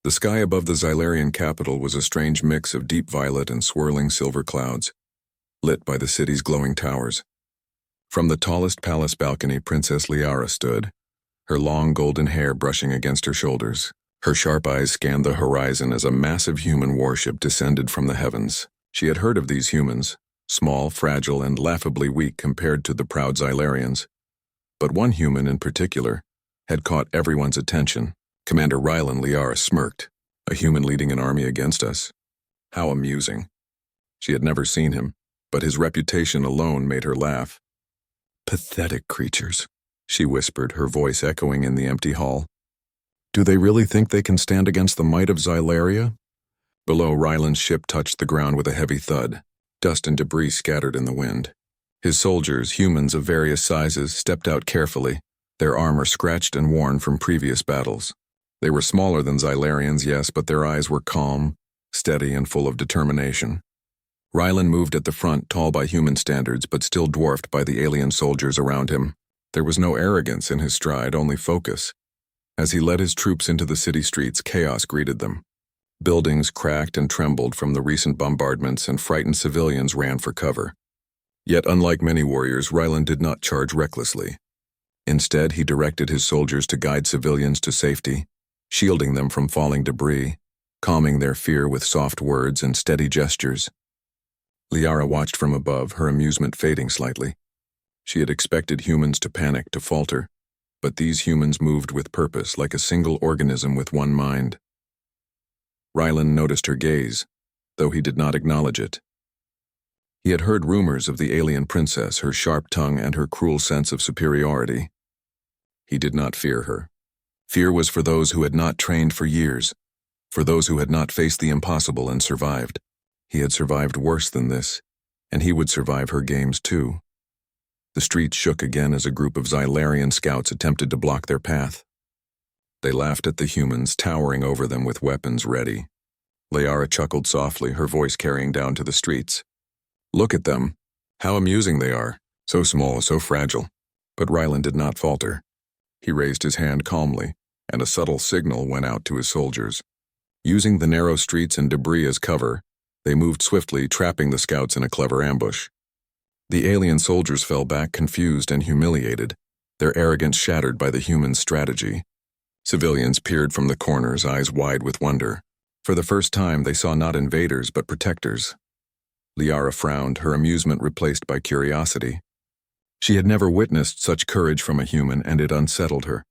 The sky above the Xylarian capital was a strange mix of deep violet and swirling silver clouds, lit by the city's glowing towers. From the tallest palace balcony, Princess Liara stood, her long golden hair brushing against her shoulders. Her sharp eyes scanned the horizon as a massive human warship descended from the heavens. She had heard of these humans, small, fragile, and laughably weak compared to the proud Xylarians. But one human in particular had caught everyone's attention. Commander Rylan. Liara smirked. A human leading an army against us? How amusing. She had never seen him, but his reputation alone made her laugh. Pathetic creatures, she whispered, her voice echoing in the empty hall. Do they really think they can stand against the might of Xylaria? Below, Rylan's ship touched the ground with a heavy thud. Dust and debris scattered in the wind. His soldiers, humans of various sizes, stepped out carefully, their armor scratched and worn from previous battles. They were smaller than Xylarians, yes, but their eyes were calm, steady, and full of determination. Rylan moved at the front, tall by human standards, but still dwarfed by the alien soldiers around him. There was no arrogance in his stride, only focus. As he led his troops into the city streets, chaos greeted them. Buildings cracked and trembled from the recent bombardments, and frightened civilians ran for cover. Yet, unlike many warriors, Rylan did not charge recklessly. Instead, he directed his soldiers to guide civilians to safety, shielding them from falling debris, calming their fear with soft words and steady gestures. Liara watched from above, her amusement fading slightly. She had expected humans to panic, to falter, but these humans moved with purpose, like a single organism with one mind. Rylan noticed her gaze, though he did not acknowledge it. He had heard rumors of the alien princess, her sharp tongue and her cruel sense of superiority. He did not fear her. Fear was for those who had not trained for years, for those who had not faced the impossible and survived. He had survived worse than this, and he would survive her games too. The streets shook again as a group of Xylarian scouts attempted to block their path. They laughed at the humans, towering over them with weapons ready. Liara chuckled softly, her voice carrying down to the streets. Look at them. How amusing they are. So small, so fragile. But Rylan did not falter. He raised his hand calmly, and a subtle signal went out to his soldiers. Using the narrow streets and debris as cover, they moved swiftly, trapping the scouts in a clever ambush. The alien soldiers fell back, confused and humiliated, their arrogance shattered by the human strategy. Civilians peered from the corners, eyes wide with wonder. For the first time, they saw not invaders, but protectors. Liara frowned, her amusement replaced by curiosity. She had never witnessed such courage from a human, and it unsettled her.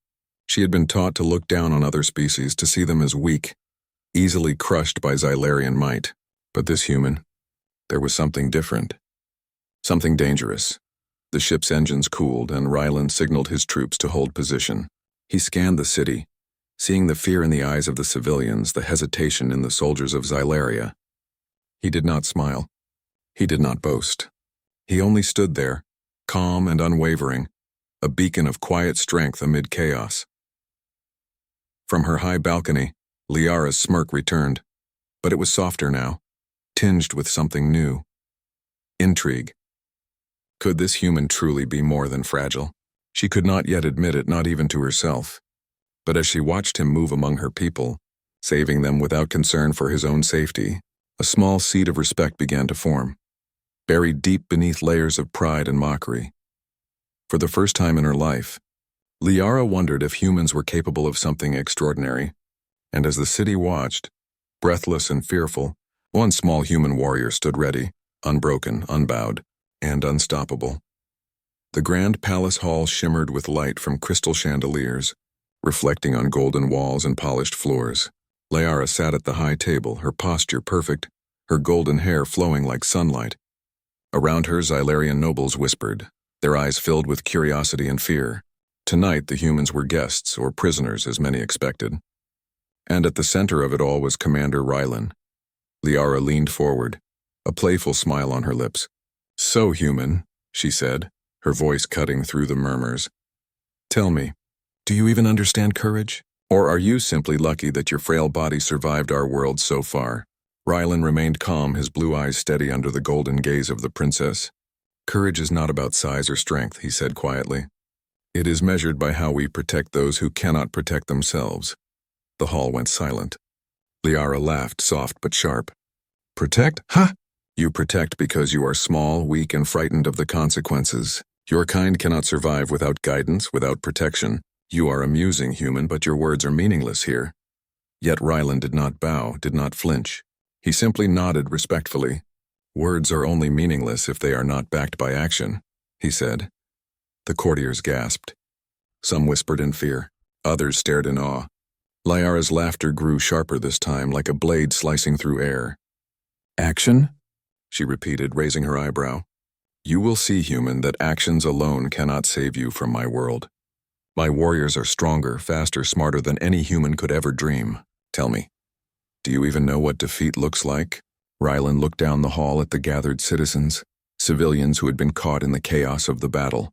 She had been taught to look down on other species, to see them as weak, easily crushed by Xylarian might. But this human, there was something different. Something dangerous. The ship's engines cooled, and Rylan signaled his troops to hold position. He scanned the city, seeing the fear in the eyes of the civilians, the hesitation in the soldiers of Xylaria. He did not smile. He did not boast. He only stood there, calm and unwavering, a beacon of quiet strength amid chaos. From her high balcony, Liara's smirk returned, but it was softer now, tinged with something new. Intrigue. Could this human truly be more than fragile? She could not yet admit it, not even to herself. But as she watched him move among her people, saving them without concern for his own safety, a small seed of respect began to form, buried deep beneath layers of pride and mockery. For the first time in her life, Liara wondered if humans were capable of something extraordinary, and as the city watched, breathless and fearful, one small human warrior stood ready, unbroken, unbowed, and unstoppable. The grand palace hall shimmered with light from crystal chandeliers, reflecting on golden walls and polished floors. Liara sat at the high table, her posture perfect, her golden hair flowing like sunlight. Around her, Xylarian nobles whispered, their eyes filled with curiosity and fear. Tonight, the humans were guests, or prisoners, as many expected. And at the center of it all was Commander Rylan. Liara leaned forward, a playful smile on her lips. So human, she said, her voice cutting through the murmurs. Tell me, do you even understand courage? Or are you simply lucky that your frail body survived our world so far? Rylan remained calm, his blue eyes steady under the golden gaze of the princess. Courage is not about size or strength, he said quietly. It is measured by how we protect those who cannot protect themselves. The hall went silent. Liara laughed, soft but sharp. Protect? Huh? You protect because you are small, weak, and frightened of the consequences. Your kind cannot survive without guidance, without protection. You are amusing, human, but your words are meaningless here. Yet Rylan did not bow, did not flinch. He simply nodded respectfully. Words are only meaningless if they are not backed by action, he said. The courtiers gasped. Some whispered in fear. Others stared in awe. Liara's laughter grew sharper this time, like a blade slicing through air. Action? She repeated, raising her eyebrow. You will see, human, that actions alone cannot save you from my world. My warriors are stronger, faster, smarter than any human could ever dream. Tell me, do you even know what defeat looks like? Rylan looked down the hall at the gathered citizens, civilians who had been caught in the chaos of the battle.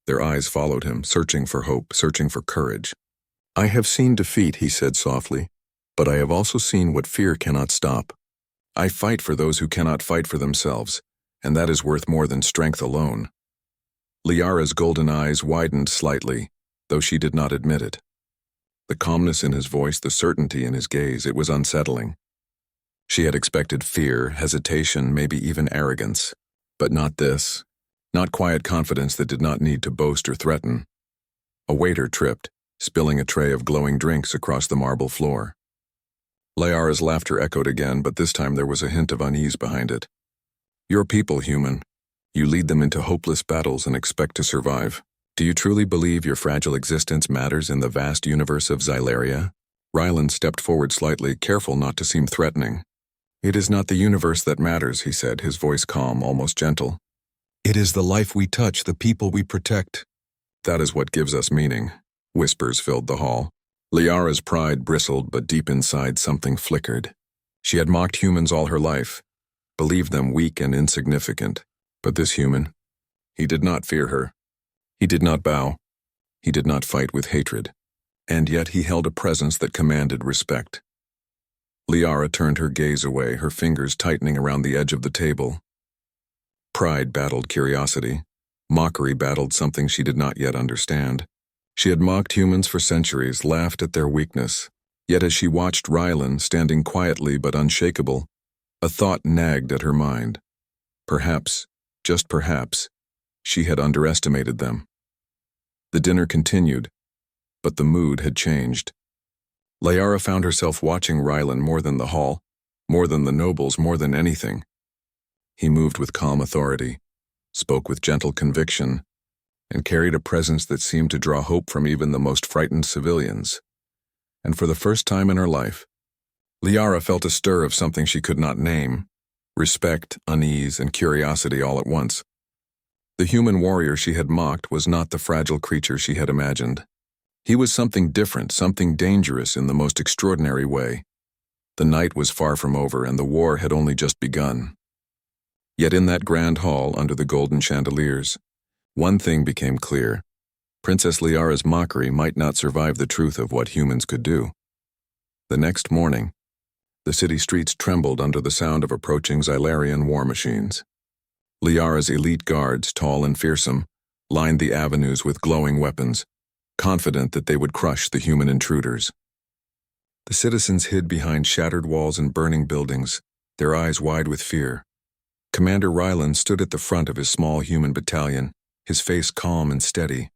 Their eyes followed him, searching for hope, searching for courage. I have seen defeat, he said softly, but I have also seen what fear cannot stop. I fight for those who cannot fight for themselves, and that is worth more than strength alone. Liara's golden eyes widened slightly, though she did not admit it. The calmness in his voice, the certainty in his gaze, it was unsettling. She had expected fear, hesitation, maybe even arrogance, but not this. Not quiet confidence that did not need to boast or threaten. A waiter tripped, spilling a tray of glowing drinks across the marble floor. Liara's laughter echoed again, but this time there was a hint of unease behind it. Your people, human. You lead them into hopeless battles and expect to survive. Do you truly believe your fragile existence matters in the vast universe of Xylaria? Rylan stepped forward slightly, careful not to seem threatening. It is not the universe that matters, he said, his voice calm, almost gentle. It is the life we touch, the people we protect. That is what gives us meaning. Whispers filled the hall. Liara's pride bristled, but deep inside something flickered. She had mocked humans all her life, believed them weak and insignificant. But this human, he did not fear her. He did not bow. He did not fight with hatred. And yet he held a presence that commanded respect. Liara turned her gaze away, her fingers tightening around the edge of the table. Pride battled curiosity. Mockery battled something she did not yet understand. She had mocked humans for centuries, laughed at their weakness. Yet as she watched Rylan, standing quietly but unshakable, a thought nagged at her mind. Perhaps, just perhaps, she had underestimated them. The dinner continued, but the mood had changed. Liara found herself watching Rylan more than the hall, more than the nobles, more than anything. He moved with calm authority, spoke with gentle conviction, and carried a presence that seemed to draw hope from even the most frightened civilians. And for the first time in her life, Liara felt a stir of something she could not name, respect, unease, and curiosity all at once. The human warrior she had mocked was not the fragile creature she had imagined. He was something different, something dangerous in the most extraordinary way. The night was far from over, and the war had only just begun. Yet in that grand hall under the golden chandeliers, one thing became clear. Princess Liara's mockery might not survive the truth of what humans could do. The next morning, the city streets trembled under the sound of approaching Xylarian war machines. Liara's elite guards, tall and fearsome, lined the avenues with glowing weapons, confident that they would crush the human intruders. The citizens hid behind shattered walls and burning buildings, their eyes wide with fear. Commander Rylan stood at the front of his small human battalion, his face calm and steady.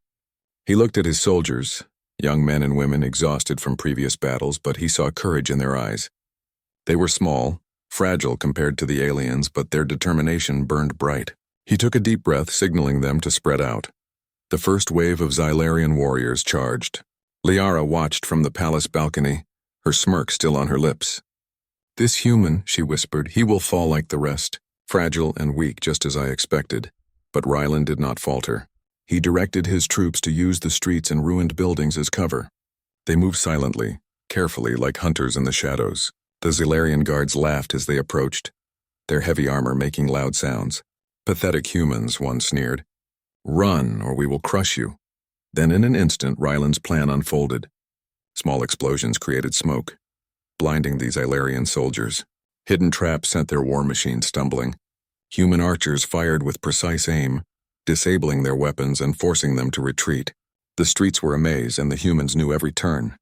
He looked at his soldiers, young men and women exhausted from previous battles, but he saw courage in their eyes. They were small, fragile compared to the aliens, but their determination burned bright. He took a deep breath, signaling them to spread out. The first wave of Xylarian warriors charged. Liara watched from the palace balcony, her smirk still on her lips. This human, she whispered, he will fall like the rest, fragile and weak just as I expected. But Rylan did not falter. He directed his troops to use the streets and ruined buildings as cover. They moved silently, carefully, like hunters in the shadows. The Xylarian guards laughed as they approached, their heavy armor making loud sounds. Pathetic humans, one sneered. Run, or we will crush you. Then in an instant, Rylan's plan unfolded. Small explosions created smoke, blinding the Xylarian soldiers. Hidden traps sent their war machines stumbling. Human archers fired with precise aim, disabling their weapons and forcing them to retreat. The streets were a maze, and the humans knew every turn.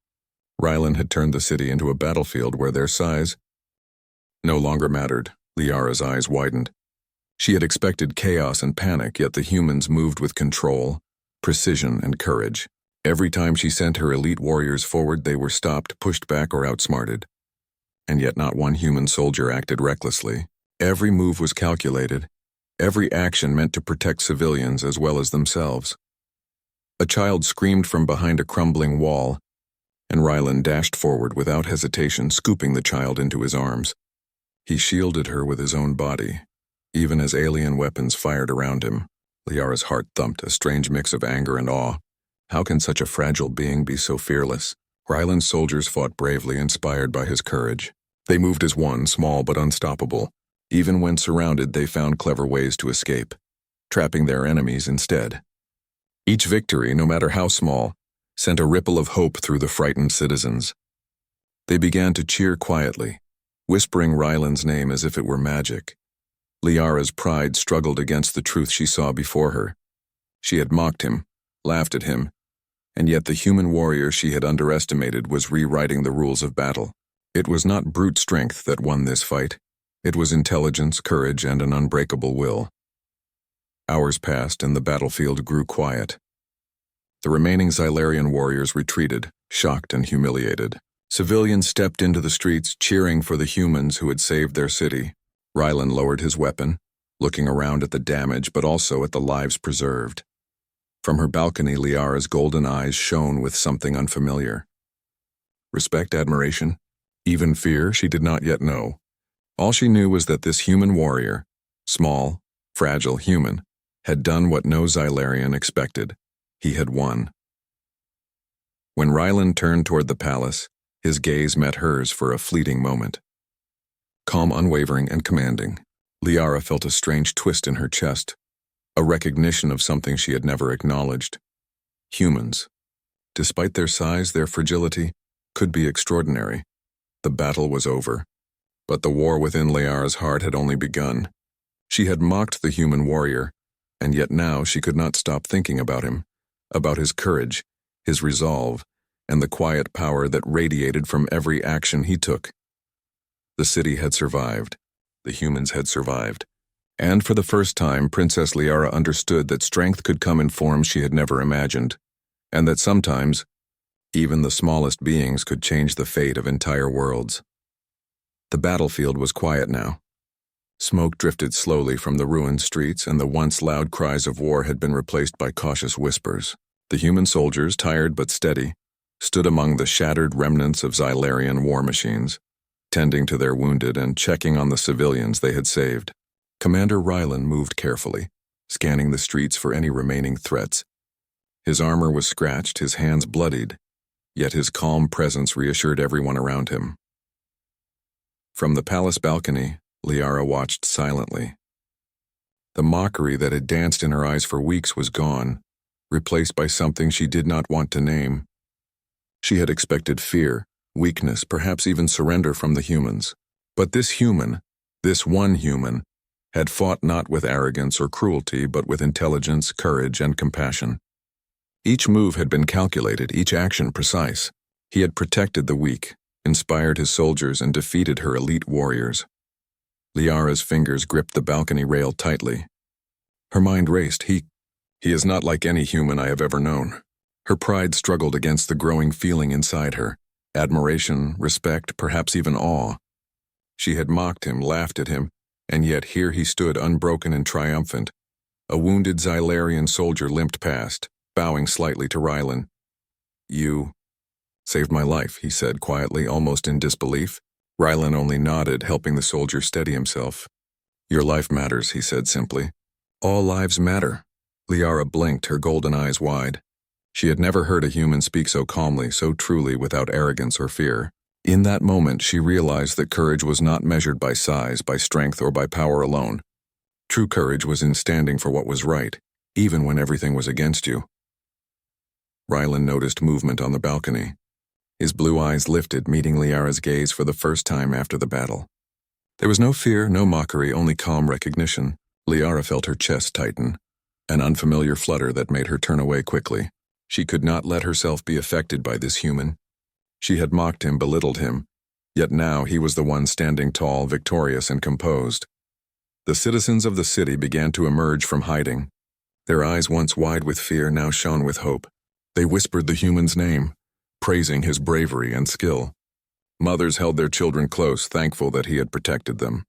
Rylan had turned the city into a battlefield where their size no longer mattered. Liara's eyes widened. She had expected chaos and panic, yet the humans moved with control, precision, and courage. Every time she sent her elite warriors forward, they were stopped, pushed back, or outsmarted. And yet not one human soldier acted recklessly. Every move was calculated. Every action meant to protect civilians as well as themselves. A child screamed from behind a crumbling wall, and Rylan dashed forward without hesitation, scooping the child into his arms. He shielded her with his own body, even as alien weapons fired around him. Liara's heart thumped, a strange mix of anger and awe. How can such a fragile being be so fearless? Rylan's soldiers fought bravely, inspired by his courage. They moved as one, small but unstoppable. Even when surrounded, they found clever ways to escape, trapping their enemies instead. Each victory, no matter how small, sent a ripple of hope through the frightened citizens. They began to cheer quietly, whispering Rylan's name as if it were magic. Liara's pride struggled against the truth she saw before her. She had mocked him, laughed at him, and yet the human warrior she had underestimated was rewriting the rules of battle. It was not brute strength that won this fight. It was intelligence, courage, and an unbreakable will. Hours passed and the battlefield grew quiet. The remaining Xylarian warriors retreated, shocked and humiliated. Civilians stepped into the streets, cheering for the humans who had saved their city. Rylan lowered his weapon, looking around at the damage but also at the lives preserved. From her balcony, Liara's golden eyes shone with something unfamiliar. Respect, admiration, even fear, she did not yet know. All she knew was that this human warrior, small, fragile human, had done what no Xylarian expected. He had won. When Rylan turned toward the palace, his gaze met hers for a fleeting moment. Calm, unwavering, and commanding, Liara felt a strange twist in her chest, a recognition of something she had never acknowledged. Humans, despite their size, their fragility, could be extraordinary. The battle was over, but the war within Liara's heart had only begun. She had mocked the human warrior, and yet now she could not stop thinking about him, about his courage, his resolve, and the quiet power that radiated from every action he took. The city had survived. The humans had survived. And for the first time, Princess Liara understood that strength could come in forms she had never imagined, and that sometimes, even the smallest beings could change the fate of entire worlds. The battlefield was quiet now. Smoke drifted slowly from the ruined streets, and the once loud cries of war had been replaced by cautious whispers. The human soldiers, tired but steady, stood among the shattered remnants of Xylarian war machines, tending to their wounded and checking on the civilians they had saved. Commander Rylan moved carefully, scanning the streets for any remaining threats. His armor was scratched, his hands bloodied, yet his calm presence reassured everyone around him. From the palace balcony, Liara watched silently. The mockery that had danced in her eyes for weeks was gone, replaced by something she did not want to name. She had expected fear, weakness, perhaps even surrender from the humans. But this human, this one human, had fought not with arrogance or cruelty, but with intelligence, courage, and compassion. Each move had been calculated, each action precise. He had protected the weak, inspired his soldiers, and defeated her elite warriors. Liara's fingers gripped the balcony rail tightly. Her mind raced. He is not like any human I have ever known. Her pride struggled against the growing feeling inside her. Admiration, respect, perhaps even awe. She had mocked him, laughed at him, and yet here he stood unbroken and triumphant. A wounded Xylarian soldier limped past, bowing slightly to Rylan. "You saved my life," he said quietly, almost in disbelief. Rylan only nodded, helping the soldier steady himself. "Your life matters," he said simply. "All lives matter." Liara blinked, her golden eyes wide. She had never heard a human speak so calmly, so truly, without arrogance or fear. In that moment, she realized that courage was not measured by size, by strength, or by power alone. True courage was in standing for what was right, even when everything was against you. Rylan noticed movement on the balcony. His blue eyes lifted, meeting Liara's gaze for the first time after the battle. There was no fear, no mockery, only calm recognition. Liara felt her chest tighten, an unfamiliar flutter that made her turn away quickly. She could not let herself be affected by this human. She had mocked him, belittled him, yet now he was the one standing tall, victorious, and composed. The citizens of the city began to emerge from hiding. Their eyes, once wide with fear, now shone with hope. They whispered the human's name, praising his bravery and skill. Mothers held their children close, thankful that he had protected them.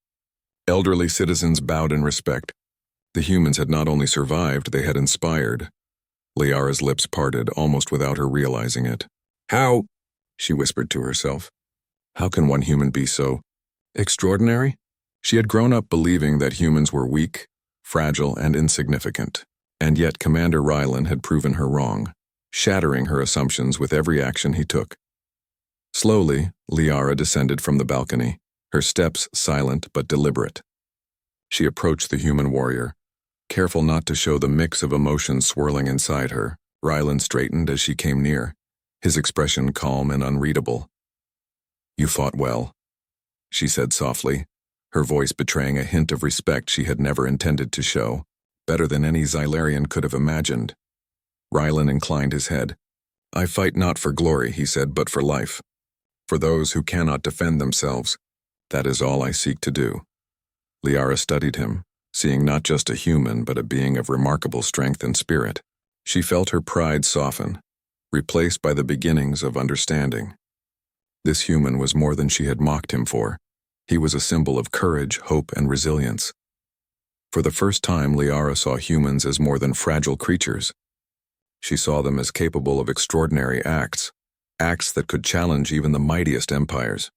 Elderly citizens bowed in respect. The humans had not only survived, they had inspired. Liara's lips parted, almost without her realizing it. "How?" she whispered to herself. "How can one human be so extraordinary?" She had grown up believing that humans were weak, fragile, and insignificant. And yet Commander Rylan had proven her wrong, shattering her assumptions with every action he took. Slowly, Liara descended from the balcony, her steps silent but deliberate. She approached the human warrior, careful not to show the mix of emotions swirling inside her. Rylan straightened as she came near, his expression calm and unreadable. "You fought well," she said softly, her voice betraying a hint of respect she had never intended to show, better than any Xylarian could have imagined. Rylan inclined his head. "I fight not for glory," he said, "but for life. For those who cannot defend themselves, that is all I seek to do." Liara studied him, seeing not just a human but a being of remarkable strength and spirit. She felt her pride soften, replaced by the beginnings of understanding. This human was more than she had mocked him for. He was a symbol of courage, hope, and resilience. For the first time, Liara saw humans as more than fragile creatures. She saw them as capable of extraordinary acts that could challenge even the mightiest empires.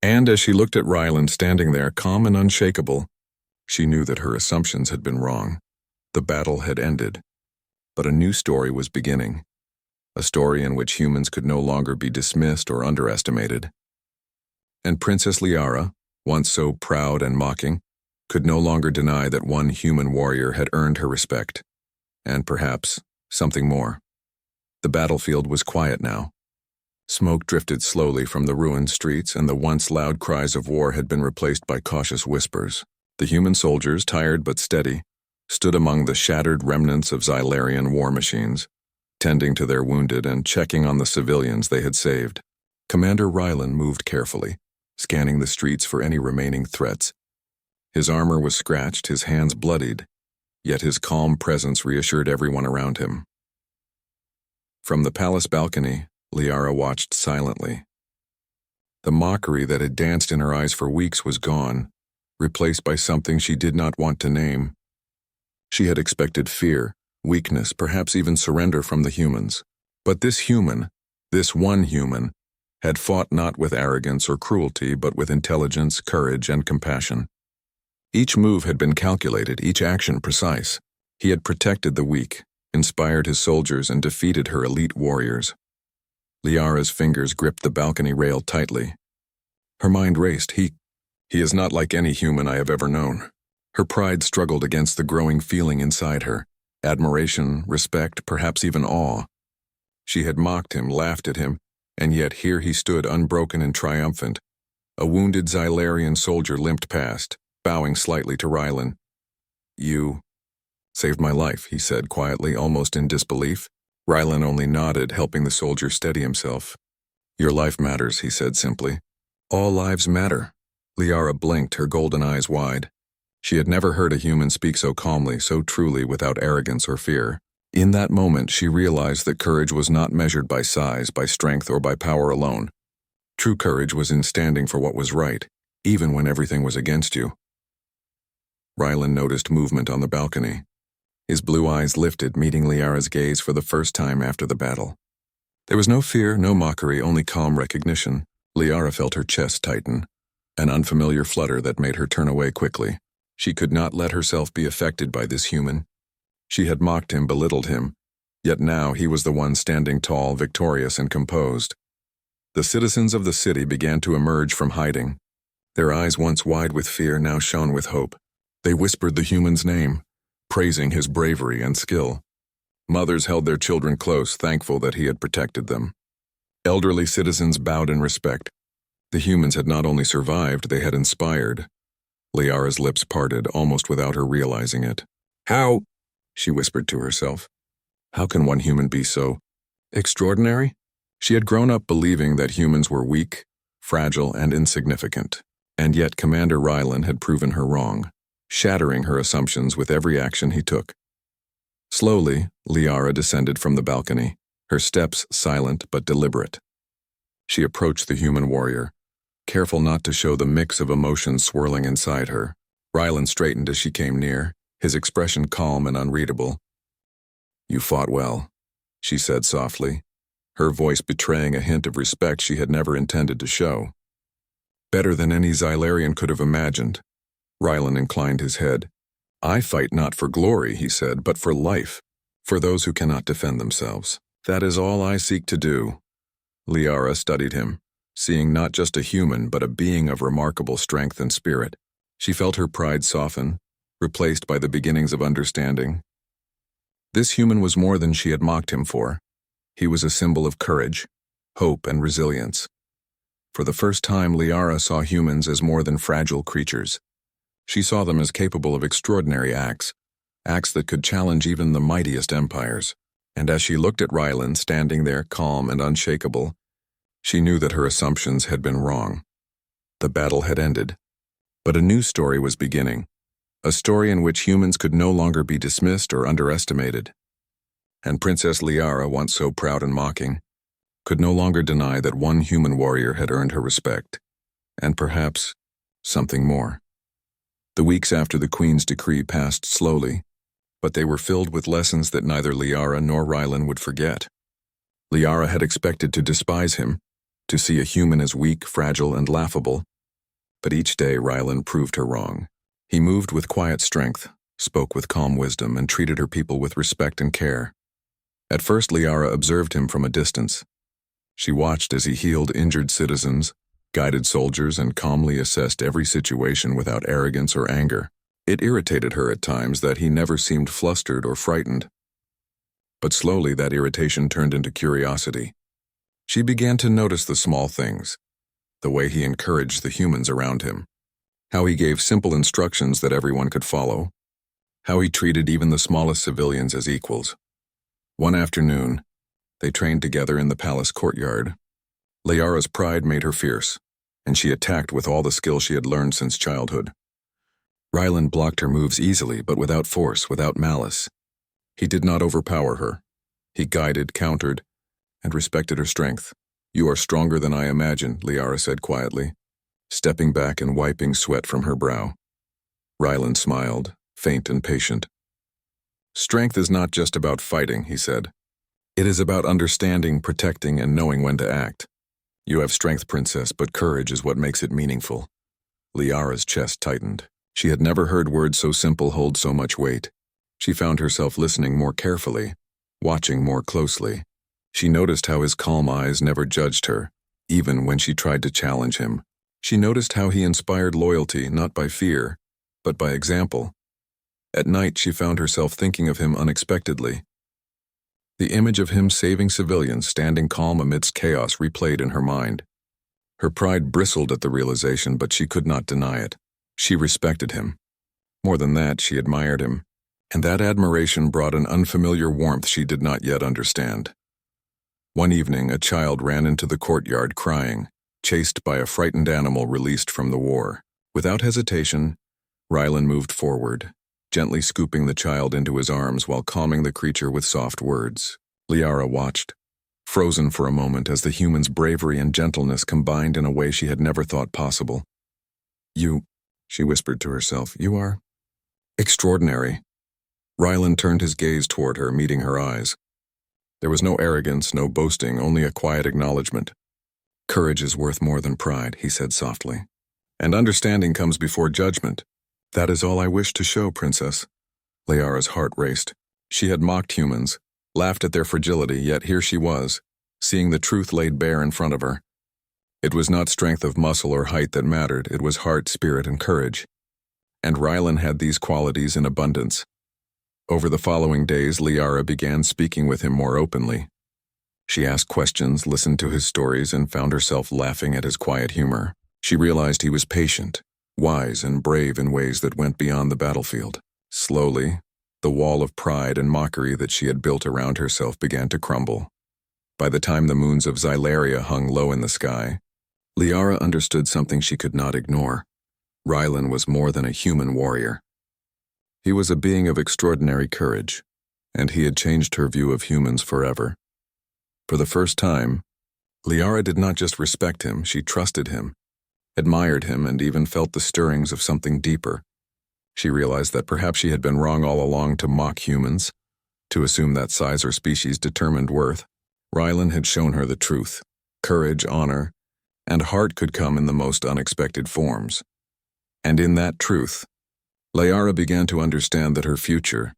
And as she looked at Rylan standing there, calm and unshakable, she knew that her assumptions had been wrong. The battle had ended, but a new story was beginning, a story in which humans could no longer be dismissed or underestimated. And Princess Liara, once so proud and mocking, could no longer deny that one human warrior had earned her respect, and perhaps something more. The battlefield was quiet now. Smoke drifted slowly from the ruined streets, and the once loud cries of war had been replaced by cautious whispers. The human soldiers, tired but steady, stood among the shattered remnants of Xylarian war machines, tending to their wounded and checking on the civilians they had saved. Commander Rylan moved carefully, scanning the streets for any remaining threats. His armor was scratched, his hands bloodied, yet his calm presence reassured everyone around him. From the palace balcony, Liara watched silently. The mockery that had danced in her eyes for weeks was gone, replaced by something she did not want to name. She had expected fear, weakness, perhaps even surrender from the humans. But this human, this one human, had fought not with arrogance or cruelty, but with intelligence, courage, and compassion. Each move had been calculated, each action precise. He had protected the weak, inspired his soldiers, and defeated her elite warriors. Liara's fingers gripped the balcony rail tightly. Her mind raced. He is not like any human I have ever known. Her pride struggled against the growing feeling inside her. Admiration, respect, perhaps even awe. She had mocked him, laughed at him, and yet here he stood unbroken and triumphant. A wounded Xylarian soldier limped past, bowing slightly to Rylan. "You saved my life," he said quietly, almost in disbelief. Rylan only nodded, helping the soldier steady himself. "Your life matters," he said simply. "All lives matter." Liara blinked, her golden eyes wide. She had never heard a human speak so calmly, so truly, without arrogance or fear. In that moment, she realized that courage was not measured by size, by strength, or by power alone. True courage was in standing for what was right, even when everything was against you. Rylan noticed movement on the balcony. His blue eyes lifted, meeting Liara's gaze for the first time after the battle. There was no fear, no mockery, only calm recognition. Liara felt her chest tighten, an unfamiliar flutter that made her turn away quickly. She could not let herself be affected by this human. She had mocked him, belittled him, yet now he was the one standing tall, victorious, and composed. The citizens of the city began to emerge from hiding. Their eyes, once wide with fear, now shone with hope. They whispered the human's name, praising his bravery and skill. Mothers held their children close, thankful that he had protected them. Elderly citizens bowed in respect. The humans had not only survived, they had inspired. Liara's lips parted, almost without her realizing it. "How?" she whispered to herself. "How can one human be so extraordinary?" She had grown up believing that humans were weak, fragile, and insignificant. And yet Commander Rylan had proven her wrong, shattering her assumptions with every action he took. Slowly, Liara descended from the balcony, her steps silent but deliberate. She approached the human warrior, careful not to show the mix of emotions swirling inside her. Rylan straightened as she came near, his expression calm and unreadable. "You fought well," she said softly, her voice betraying a hint of respect she had never intended to show. "Better than any Xylarian could have imagined." Rylan inclined his head. "I fight not for glory," he said, "but for life, for those who cannot defend themselves. That is all I seek to do." Liara studied him, seeing not just a human but a being of remarkable strength and spirit. She felt her pride soften, replaced by the beginnings of understanding. This human was more than she had mocked him for. He was a symbol of courage, hope, and resilience. For the first time, Liara saw humans as more than fragile creatures. She saw them as capable of extraordinary acts that could challenge even the mightiest empires. And as she looked at Rylan standing there calm and unshakable, she knew that her assumptions had been wrong. The battle had ended, but a new story was beginning, a story in which humans could no longer be dismissed or underestimated. And Princess Liara, once so proud and mocking, could no longer deny that one human warrior had earned her respect, and perhaps something more. The weeks after the Queen's decree passed slowly, but they were filled with lessons that neither Liara nor Rylan would forget. Liara had expected to despise him, to see a human as weak, fragile, and laughable, but each day Rylan proved her wrong. He moved with quiet strength, spoke with calm wisdom, and treated her people with respect and care. At first Liara observed him from a distance. She watched as he healed injured citizens, guided soldiers, and calmly assessed every situation without arrogance or anger. It irritated her at times that he never seemed flustered or frightened. But slowly that irritation turned into curiosity. She began to notice the small things, the way he encouraged the humans around him, how he gave simple instructions that everyone could follow, how he treated even the smallest civilians as equals. One afternoon, they trained together in the palace courtyard. Liara's pride made her fierce, and she attacked with all the skill she had learned since childhood. Rylan blocked her moves easily, but without force, without malice. He did not overpower her. He guided, countered, and respected her strength. "You are stronger than I imagined," Liara said quietly, stepping back and wiping sweat from her brow. Rylan smiled, faint and patient. "Strength is not just about fighting," he said. "It is about understanding, protecting, and knowing when to act. You have strength, Princess, but courage is what makes it meaningful." Liara's chest tightened. She had never heard words so simple hold so much weight. She found herself listening more carefully, watching more closely. She noticed how his calm eyes never judged her, even when she tried to challenge him. She noticed how he inspired loyalty not by fear, but by example. At night, she found herself thinking of him unexpectedly. The image of him saving civilians, standing calm amidst chaos, replayed in her mind. Her pride bristled at the realization, but she could not deny it. She respected him. More than that, she admired him, and that admiration brought an unfamiliar warmth she did not yet understand. One evening, a child ran into the courtyard crying, chased by a frightened animal released from the war. Without hesitation, Rylan moved forward, gently scooping the child into his arms while calming the creature with soft words. Liara watched, frozen for a moment as the human's bravery and gentleness combined in a way she had never thought possible. "You," she whispered to herself, "you are extraordinary." Rylan turned his gaze toward her, meeting her eyes. There was no arrogance, no boasting, only a quiet acknowledgement. "Courage is worth more than pride," he said softly. "And understanding comes before judgment. That is all I wish to show, Princess." Liara's heart raced. She had mocked humans, laughed at their fragility, yet here she was, seeing the truth laid bare in front of her. It was not strength of muscle or height that mattered, it was heart, spirit, and courage. And Rylan had these qualities in abundance. Over the following days, Liara began speaking with him more openly. She asked questions, listened to his stories, and found herself laughing at his quiet humor. She realized he was patient, wise, and brave in ways that went beyond the battlefield. Slowly, the wall of pride and mockery that she had built around herself began to crumble. By the time the moons of Xylaria hung low in the sky, Liara understood something she could not ignore. Rylan was more than a human warrior. He was a being of extraordinary courage, and he had changed her view of humans forever. For the first time, Liara did not just respect him, she trusted him, admired him, and even felt the stirrings of something deeper. She realized that perhaps she had been wrong all along to mock humans, to assume that size or species determined worth. Rylan had shown her the truth. Courage, honor, and heart could come in the most unexpected forms. And in that truth, Liara began to understand that her future,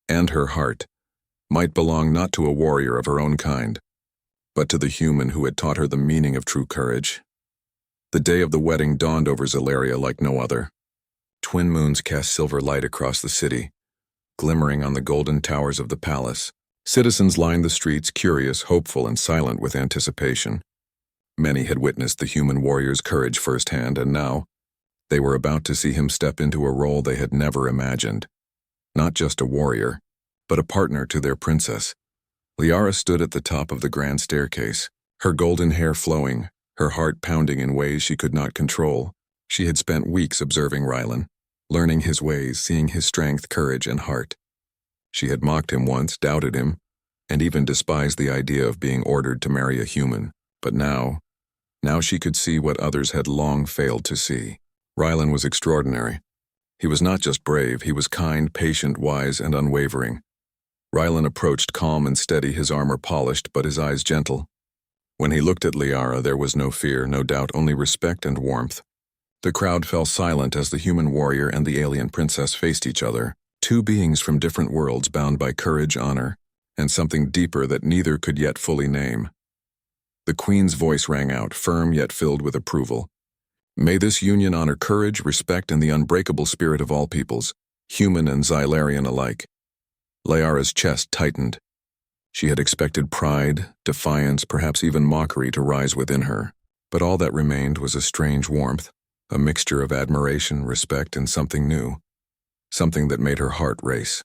and her heart, might belong not to a warrior of her own kind, but to the human who had taught her the meaning of true courage. The day of the wedding dawned over Xylaria like no other. Twin moons cast silver light across the city, glimmering on the golden towers of the palace. Citizens lined the streets, curious, hopeful, and silent with anticipation. Many had witnessed the human warrior's courage firsthand, and now they were about to see him step into a role they had never imagined. Not just a warrior, but a partner to their princess. Liara stood at the top of the grand staircase, her golden hair flowing, her heart pounding in ways she could not control. She had spent weeks observing Rylan, learning his ways, seeing his strength, courage, and heart. She had mocked him once, doubted him, and even despised the idea of being ordered to marry a human. But now she could see what others had long failed to see. Rylan was extraordinary. He was not just brave, he was kind, patient, wise, and unwavering. Rylan approached calm and steady, his armor polished, but his eyes gentle. When he looked at Liara, there was no fear, no doubt, only respect and warmth. The crowd fell silent as the human warrior and the alien princess faced each other, two beings from different worlds bound by courage, honor, and something deeper that neither could yet fully name. The queen's voice rang out, firm yet filled with approval. May this union honor courage, respect, and the unbreakable spirit of all peoples, human and Xylarian alike. Liara's chest tightened. She had expected pride, defiance, perhaps even mockery to rise within her, but all that remained was a strange warmth, a mixture of admiration, respect, and something new, something that made her heart race.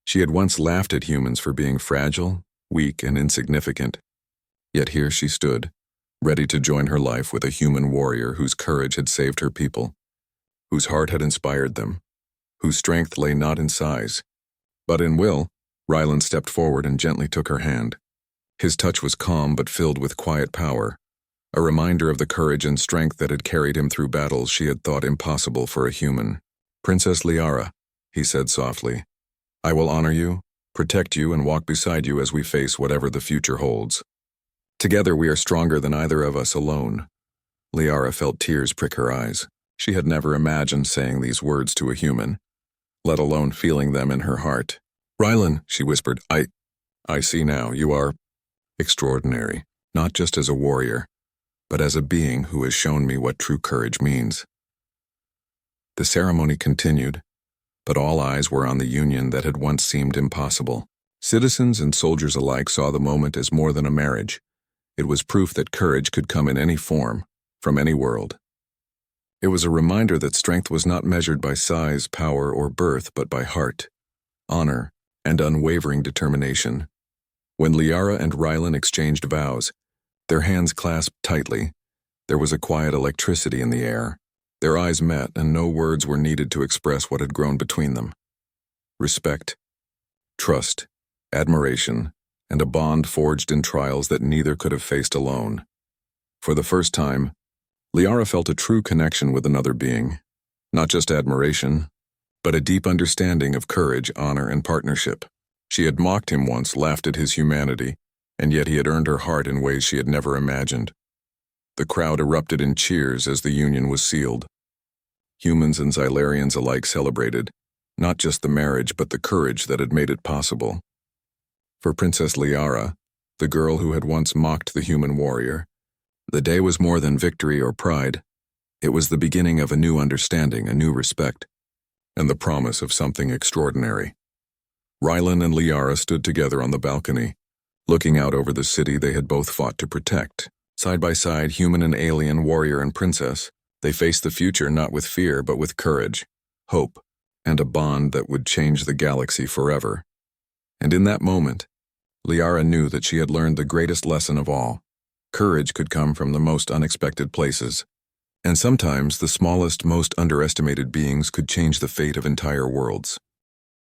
She had once laughed at humans for being fragile, weak, and insignificant, yet here she stood, ready to join her life with a human warrior whose courage had saved her people, whose heart had inspired them, whose strength lay not in size, but in will. Rylan stepped forward and gently took her hand. His touch was calm but filled with quiet power, a reminder of the courage and strength that had carried him through battles she had thought impossible for a human. "Princess Liara," he said softly, "I will honor you, protect you, and walk beside you as we face whatever the future holds. Together we are stronger than either of us alone." Liara felt tears prick her eyes. She had never imagined saying these words to a human, let alone feeling them in her heart. "Rylan," she whispered, I see now, you are extraordinary, not just as a warrior, but as a being who has shown me what true courage means." The ceremony continued, but all eyes were on the union that had once seemed impossible. Citizens and soldiers alike saw the moment as more than a marriage. It was proof that courage could come in any form, from any world. It was a reminder that strength was not measured by size, power, or birth, but by heart, honor, and unwavering determination. When Liara and Rylan exchanged vows, their hands clasped tightly, there was a quiet electricity in the air. Their eyes met, and no words were needed to express what had grown between them. Respect, trust, admiration, and a bond forged in trials that neither could have faced alone. For the first time, Liara felt a true connection with another being, not just admiration, but a deep understanding of courage, honor, and partnership. She had mocked him once, laughed at his humanity, and yet he had earned her heart in ways she had never imagined. The crowd erupted in cheers as the union was sealed. Humans and Xylarians alike celebrated, not just the marriage but the courage that had made it possible. For Princess Liara, the girl who had once mocked the human warrior, the day was more than victory or pride. It was the beginning of a new understanding, a new respect, and the promise of something extraordinary. Rylan and Liara stood together on the balcony, looking out over the city they had both fought to protect. Side by side, human and alien, warrior and princess, they faced the future not with fear but with courage, hope, and a bond that would change the galaxy forever. And in that moment, Liara knew that she had learned the greatest lesson of all. Courage could come from the most unexpected places, and sometimes the smallest, most underestimated beings could change the fate of entire worlds.